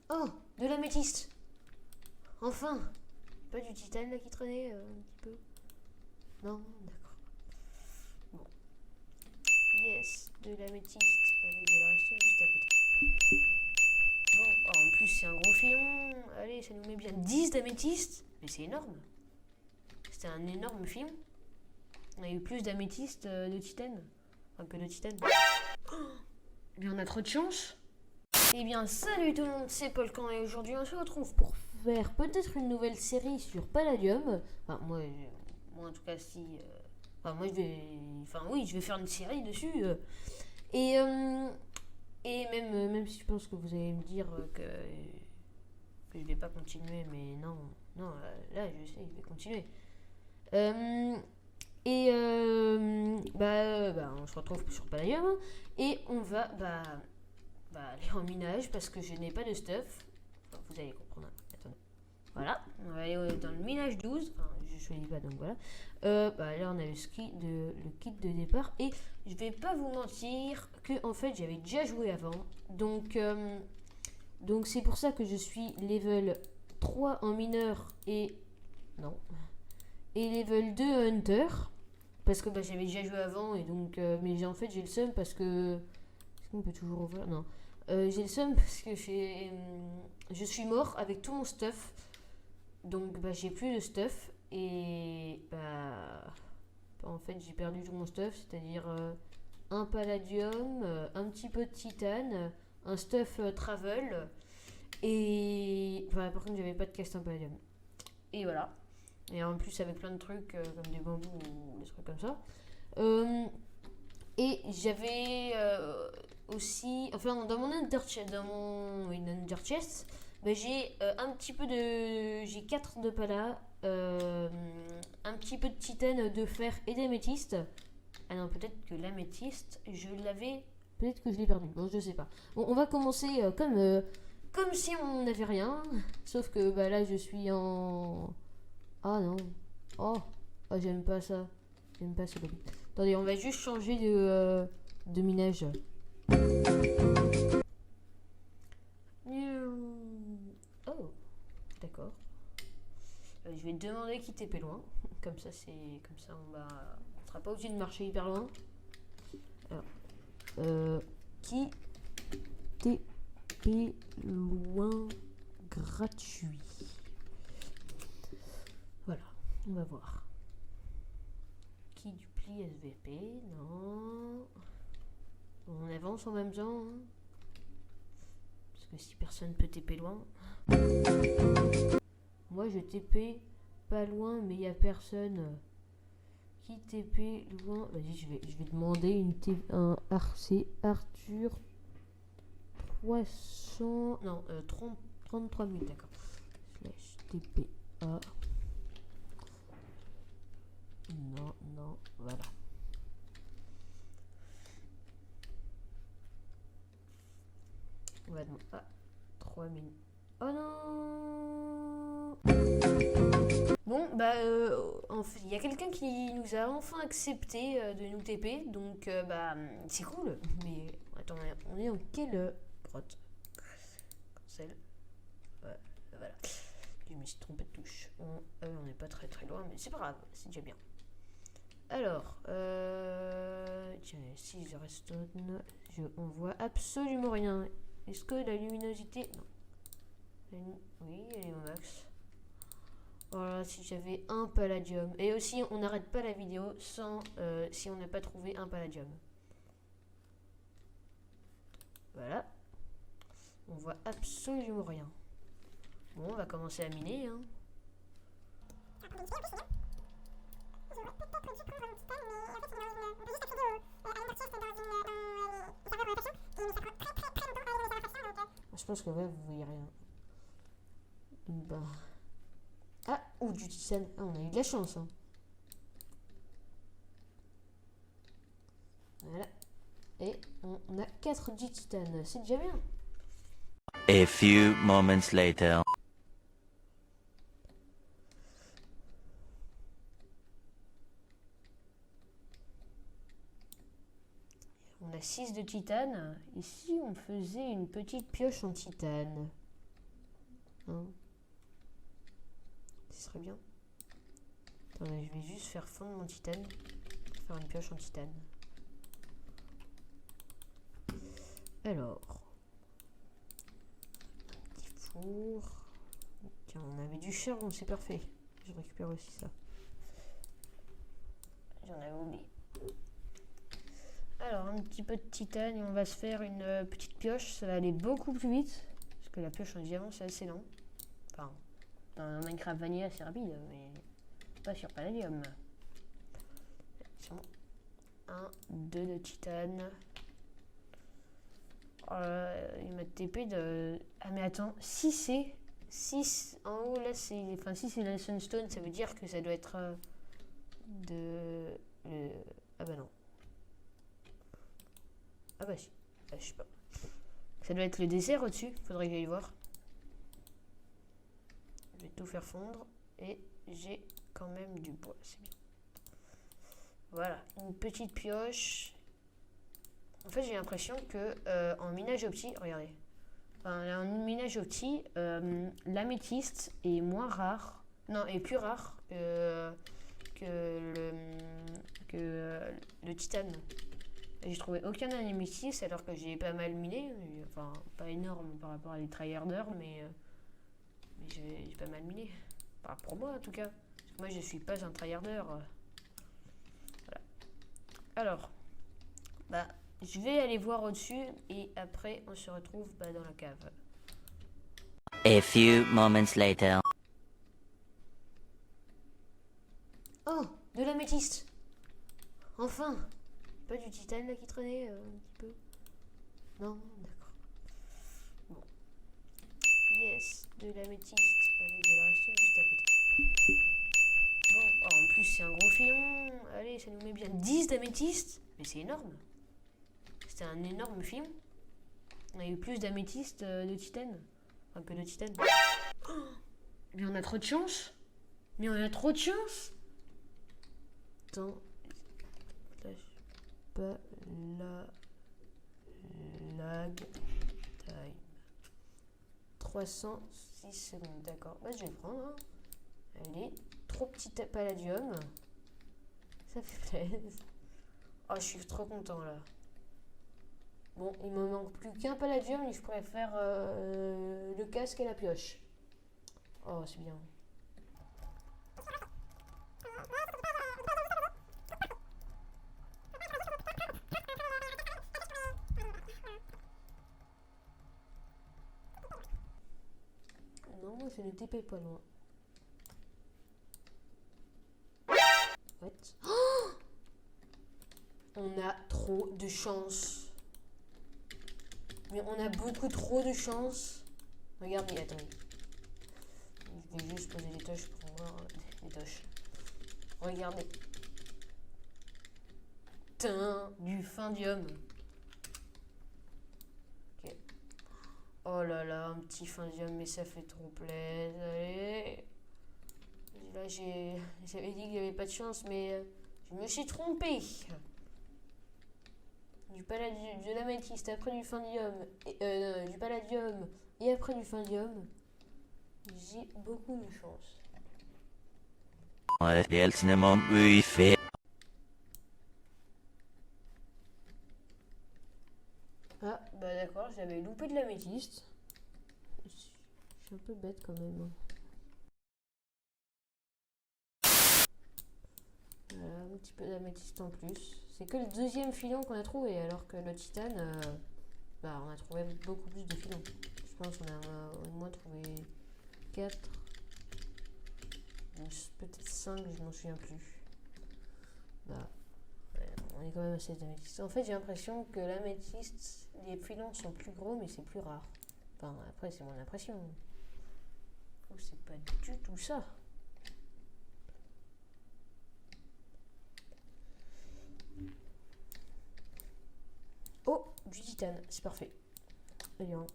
Oh, de l'améthyste. Enfin. Pas du titane là qui traînait un petit peu. Non, d'accord. Bon. Yes, de l'améthyste avec de la restauration juste à côté. Bon, oh, en plus c'est un gros filon. Allez, ça nous met bien 10 d'améthyste. Mais c'est énorme. C'était un énorme film. On a eu plus d'améthyste de titane. Enfin, que de titane. Oh, mais on a trop de chance. Eh bien, salut tout le monde, c'est Polkan et aujourd'hui on se retrouve pour faire peut-être une nouvelle série sur Palladium. Enfin, moi en tout cas, si. Enfin, moi je vais. Enfin, oui, je vais faire une série dessus. Et, même si je pense que vous allez me dire que je vais pas continuer, mais non, là je sais, je vais continuer. On se retrouve sur Palladium et on va aller en minage parce que je n'ai pas de stuff. Enfin, vous allez comprendre. Attendez. Voilà, on va aller dans le minage 12. Enfin, je ne choisis pas, donc voilà. Là, on a le kit de départ. Et je vais pas vous mentir que en fait, j'avais déjà joué avant. Donc c'est pour ça que je suis level 3 en mineur et... Non. Et level 2 hunter. Parce que j'avais déjà joué avant et donc... mais en fait, j'ai le seum parce que... Est-ce qu'on peut toujours ouvrir? Non. J'ai le seum parce que je suis mort avec tout mon stuff. Donc j'ai plus de stuff. Et en fait j'ai perdu tout mon stuff. C'est-à-dire un palladium, un petit peu de titane, un stuff travel. Et par contre j'avais pas de casting palladium. Et voilà. Et en plus avec plein de trucs comme des bambous ou des trucs comme ça. Et j'avais aussi, enfin dans mon under chest, j'ai un petit peu j'ai 4 de pala, un petit peu de titane, de fer et d'améthyste. Ah non, peut-être que l'améthyste, je l'avais, peut-être que je l'ai perdu, bon je sais pas. Bon, on va commencer comme si on n'avait rien, sauf que là je suis en... Ah non, oh j'aime pas ça, j'aime pas ce lobby. Attendez, on va juste changer de minage. Oh, d'accord. Je vais te demander qui TP loin. Comme ça, on sera pas obligé de marcher hyper loin. Alors, qui TP loin gratuit. Voilà, on va voir. Qui duplie SVP? Non. On avance en même temps. Hein. Parce que si personne peut TP loin. Moi je TP pas loin, mais il n'y a personne. Qui TP loin? Vas-y, je vais demander un RC Arthur 300. Non, 33 000, d'accord. Slash TPA. Non, voilà. On va demander 3000. Oh non. Bon, en fait, il y a quelqu'un qui nous a enfin accepté de nous TP, donc c'est cool. Mais attends, on est en quelle prot? Cancel. Voilà. Je me suis trompé de touche. On n'est pas très très loin, mais c'est pas grave, c'est déjà bien. Alors, tiens, si je reste, on voit absolument rien. Est-ce que la luminosité... Non. Oui, elle est au max. Voilà, si j'avais un palladium. Et aussi, on n'arrête pas la vidéo sans si on n'a pas trouvé un palladium. Voilà. On voit absolument rien. Bon, on va commencer à miner, hein. Je pense que ouais, vous voyez rien. Ah, ou du titane. Ah, on a eu de la chance. Hein. Voilà. Et on a 4 du titane. C'est déjà bien. A few moments later. a 6 de titane. Et si on faisait une petite pioche en titane, hein? Ce serait bien. Attendez, je vais juste faire fondre mon titane. Faire une pioche en titane. Alors. Un petit four. Tiens, on avait du charbon, c'est parfait. Je récupère aussi ça. J'en avais oublié. Alors, un petit peu de titane et on va se faire une petite pioche. Ça va aller beaucoup plus vite. Parce que la pioche en diamant, c'est assez lent. Enfin, dans Minecraft Vanilla, c'est rapide, mais pas sur Palladium. C'est bon. 1, 2 de titane. Il m'a TP de... Ah mais attends, si c'est... 6 en haut là c'est... Enfin si c'est la sunstone, ça veut dire que ça doit être de... Ah bah non. Ah bah si. Ah, je sais pas. Ça doit être le désert au-dessus, faudrait que j'aille voir. Je vais tout faire fondre. Et j'ai quand même du bois, c'est bien. Voilà, une petite pioche. En fait, j'ai l'impression que en minage opti, regardez. Enfin, en minage opti, l'améthyste est moins rare. Non, est plus rare que le titane. J'ai trouvé aucun améthyste alors que j'ai pas mal miné. Enfin, pas énorme par rapport à les tryharders, mais j'ai pas mal miné. Enfin, pour moi en tout cas. Parce que moi, je suis pas un tryharder. Voilà. Alors, bah. Je vais aller voir au-dessus et après on se retrouve dans la cave. A few moments later. Oh, de l'améthyste. Enfin. Pas du titane là qui traînait un petit peu. Non, d'accord. Bon. Yes, de l'améthyste avec de la reste juste à côté. Bon, oh, en plus c'est un gros filon. Allez, ça nous met bien 10 d'améthyste. Mais c'est énorme. C'était un énorme filon. On a eu plus d'améthyste de titane. Enfin, que de titane. Oh, mais on a trop de chance. Mais on a trop de chance. Attends. Flash. Pas la lag time. 306 secondes. D'accord. Bah, je vais le prendre. Hein. Allez. Trop petit palladium. Ça fait plaisir. Oh, je suis trop content là. Bon, il me manque plus qu'un palladium et je pourrais faire le casque et la pioche. Oh, c'est bien. Non, moi je ne TP pas loin. What? Oh, on a trop de chance. Mais on a beaucoup trop de chance. Regardez, attendez. Je vais juste poser des touches pour voir les touches. Regardez. Tain, du findium. Ok. Oh là là, un petit findium, mais ça fait trop plaisir. Allez. Là, j'avais dit qu'il n'y avait pas de chance, mais je me suis trompée. Du palladium, de l'améthyste, après du findium, du palladium et après du findium, j'ai beaucoup de chance. Ah, bah d'accord, j'avais loupé de l'améthyste. Je suis un peu bête quand même. Voilà, un petit peu d'améthyste en plus. C'est que le deuxième filon qu'on a trouvé, alors que le titane, bah, on a trouvé beaucoup plus de filons. Je pense qu'on a au moins trouvé 4, peut-être 5, je m'en souviens plus. Bah, ouais, on est quand même assez d'améthyste. En fait, j'ai l'impression que l'améthyste, les filons sont plus gros, mais c'est plus rare. Enfin, après, c'est mon impression. Oh, c'est pas du tout ça. Oh, du titane, c'est parfait. Allez, hein.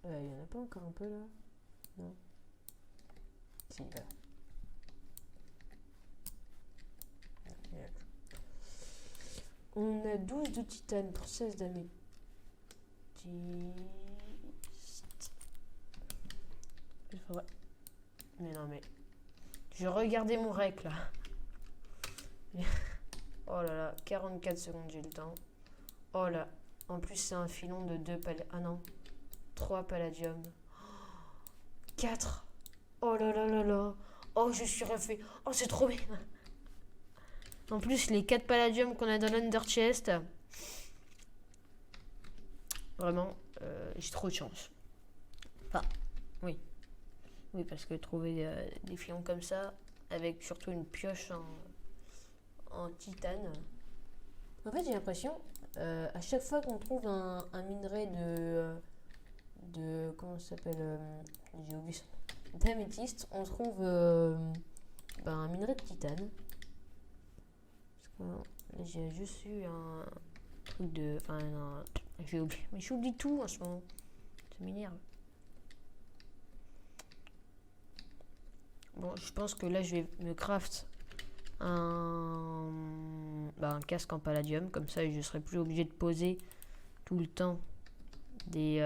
Il y en a pas encore un peu là? Non. Si, là. On a 12 de titane pour 16 d'améthyste. Mais non, mais... Je regardais mon rec, là. Oh là là, 44 secondes, j'ai le temps. Oh là. En plus, c'est un filon de 2 palladium. Ah non. 3 palladium. 4. Oh là là là là. Oh, je suis refait. Oh, c'est trop bien. En plus, les 4 palladium qu'on a dans l'Under Chest. Vraiment, j'ai trop de chance. Enfin, oui. Oui, parce que trouver des filons comme ça, avec surtout une pioche en titane. En fait, j'ai l'impression, à chaque fois qu'on trouve un minerai de comment ça s'appelle, j'ai oublié son nom, d'améthyste, on trouve un minerai de titane. Parce que là, j'ai juste eu un truc de... Enfin, j'ai oublié. Mais j'oublie tout en ce moment. Ça m'énerve. Bon, je pense que là, je vais me craft un casque en palladium. Comme ça, je serai plus obligé de poser tout le temps des...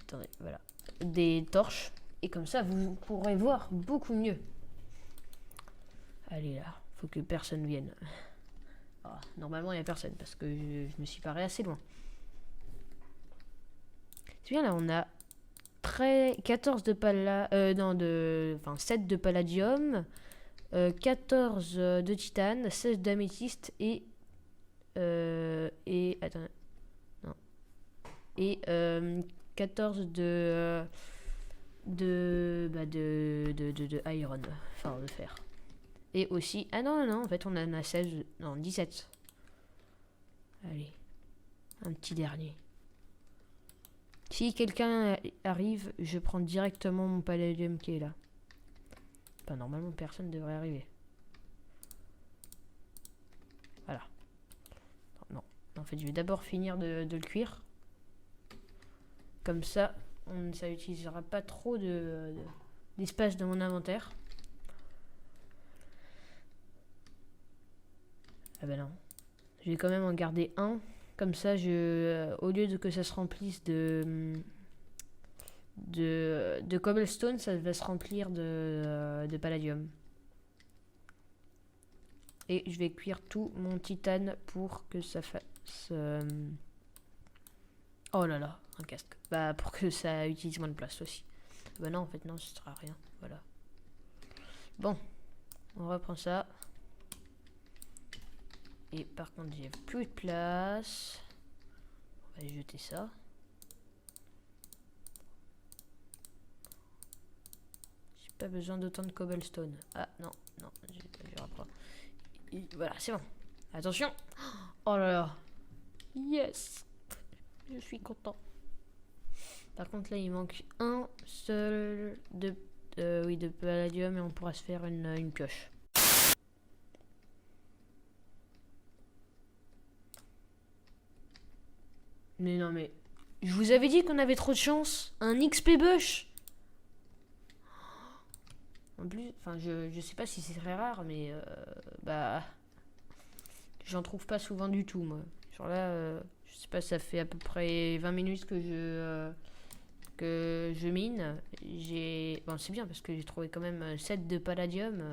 Attendez, voilà. Des torches. Et comme ça, vous pourrez voir beaucoup mieux. Allez, là. Faut que personne vienne. Oh, normalement, il n'y a personne parce que je me suis paré assez loin. C'est bien, là, on a 14 de palladium, 7 de palladium, 14 de titane, 16 d'améthyste et attends, non, et 14 de iron, enfin de fer. Et aussi, ah non, en fait on en a 16, non 17. Allez, un petit dernier. Si quelqu'un arrive, je prends directement mon palladium qui est là. Enfin, normalement, personne ne devrait arriver. Voilà. Non. En fait, je vais d'abord finir de le cuire. Comme ça, ça n'utilisera pas trop d'espace dans mon inventaire. Ah ben non. Je vais quand même en garder un. Comme ça, au lieu de que ça se remplisse de cobblestone, ça va se remplir de palladium. Et je vais cuire tout mon titane pour que ça fasse... Oh là là, un casque. Bah, pour que ça utilise moins de place aussi. Bah non, en fait, non, ça sert à rien. Voilà. Bon, on reprend ça. Et par contre, j'ai plus de place. On va jeter ça. J'ai pas besoin d'autant de cobblestone. Ah non, je reprends. Et voilà, c'est bon. Attention. Oh là là. Yes. Je suis content. Par contre, là, il manque un seul de palladium et on pourra se faire une pioche. Mais non, mais... Je vous avais dit qu'on avait trop de chance. Un XP bush. En plus, enfin, je sais pas si c'est très rare, mais... J'en trouve pas souvent du tout, moi. Genre là, je sais pas, ça fait à peu près 20 minutes que je mine. Bon, c'est bien parce que j'ai trouvé quand même 7 de palladium.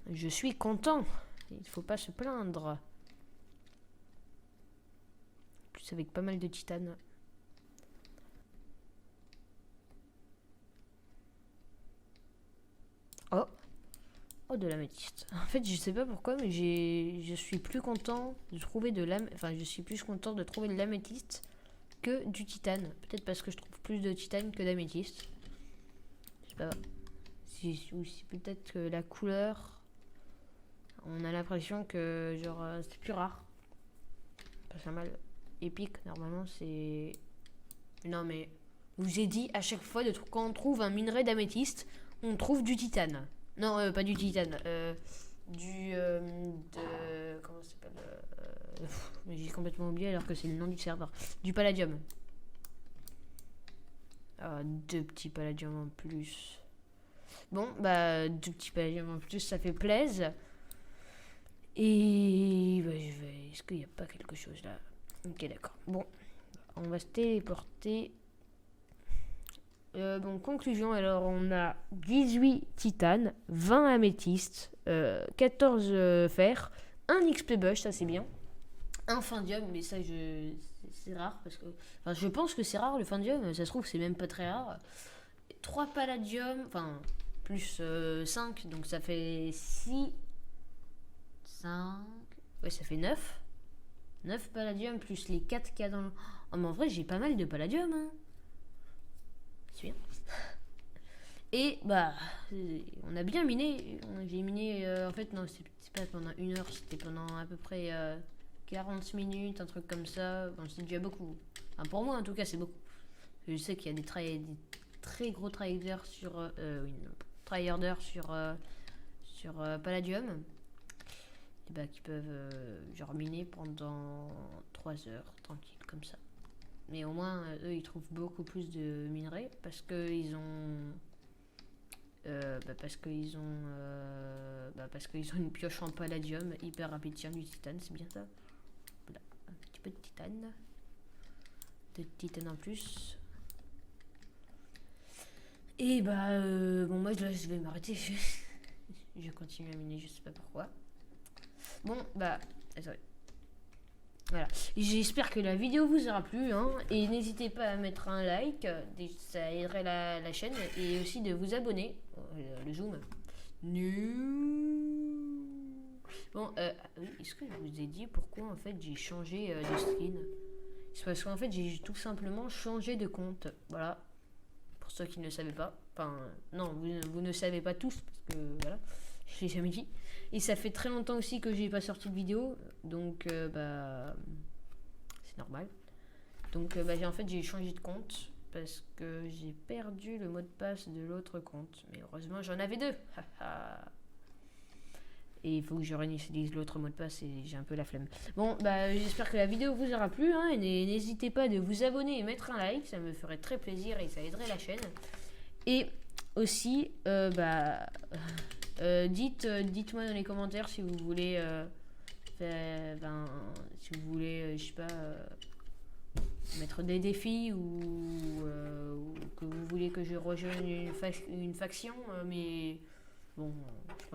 Je suis content. Il faut pas se plaindre. Avec pas mal de titane. Oh, de l'améthyste. En fait, je sais pas pourquoi, mais je suis plus content de trouver je suis plus content de trouver de l'améthyste que du titane. Peut-être parce que je trouve plus de titane que d'améthyste. Je sais pas. C'est peut-être que la couleur, on a l'impression que genre c'est plus rare. Pas mal. Épique, normalement c'est... Non mais, je vous ai dit à chaque fois, quand on trouve un minerai d'améthyste, on trouve du titane. Non, pas du titane. Comment ça s'appelle mais j'ai complètement oublié alors que c'est le nom du serveur. Du palladium. Ah, 2 petits palladium en plus. Bon, bah, 2 petits palladium en plus, ça fait plaisir. Et est-ce qu'il n'y a pas quelque chose là? Ok, d'accord. Bon, on va se téléporter. Bon, conclusion, alors on a 18 titanes, 20 améthystes, 14 fer, un XP bush, ça c'est bien, un findium, mais ça c'est rare parce que. Enfin, je pense que c'est rare le findium, ça se trouve c'est même pas très rare. 3 palladium, enfin, plus 5, donc ça fait 6, 5, ouais, ça fait 9. 9 palladium plus les 4 qu'il y a dans le. Oh, mais en vrai, j'ai pas mal de palladium, hein. C'est bien. Et bah, on a bien miné. J'ai miné, en fait, non, c'est pas pendant 1 heure, c'était pendant à peu près 40 minutes, un truc comme ça. Bon, c'est déjà beaucoup. Enfin, pour moi, en tout cas, c'est beaucoup. Je sais qu'il y a des très gros tryharders sur. Oui, tryharders sur Palladium. Et bah, qui peuvent genre miner pendant 3 heures, tranquille, comme ça. Mais au moins, eux, ils trouvent beaucoup plus de minerais parce qu'ils ont. Parce qu'ils ont une pioche en palladium hyper rapide. Tiens, du titane, c'est bien ça. Voilà, un petit peu de titane. De titane en plus. Et bah, bon, moi je vais m'arrêter. Je continue à miner, je sais pas pourquoi. Bon, bah, attendez. Voilà, j'espère que la vidéo vous aura plu, hein, et n'hésitez pas à mettre un like, ça aiderait la chaîne, et aussi de vous abonner. Le zoom. Bon, oui, est-ce que je vous ai dit pourquoi en fait j'ai changé de skin? C'est parce qu'en fait j'ai tout simplement changé de compte, voilà, pour ceux qui ne le savaient pas. Enfin, non, vous ne savez pas tous, parce que voilà, je l'ai jamais dit. Et ça fait très longtemps aussi que j'ai pas sorti de vidéo, donc bah c'est normal. Donc bah, en fait j'ai changé de compte parce que j'ai perdu le mot de passe de l'autre compte. Mais heureusement j'en avais 2. Et il faut que je réinitialise l'autre mot de passe et j'ai un peu la flemme. Bon, bah j'espère que la vidéo vous aura plu, hein, et n'hésitez pas de vous abonner et mettre un like, ça me ferait très plaisir et ça aiderait la chaîne. Et aussi, dites-moi dans les commentaires si vous voulez, je sais pas, mettre des défis ou que vous voulez que je rejoigne une faction, mais bon, je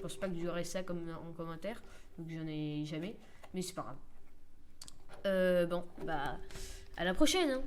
pense pas que j'aurai ça comme en commentaire, donc j'en ai jamais, mais c'est pas grave. Bon, bah, à la prochaine, hein.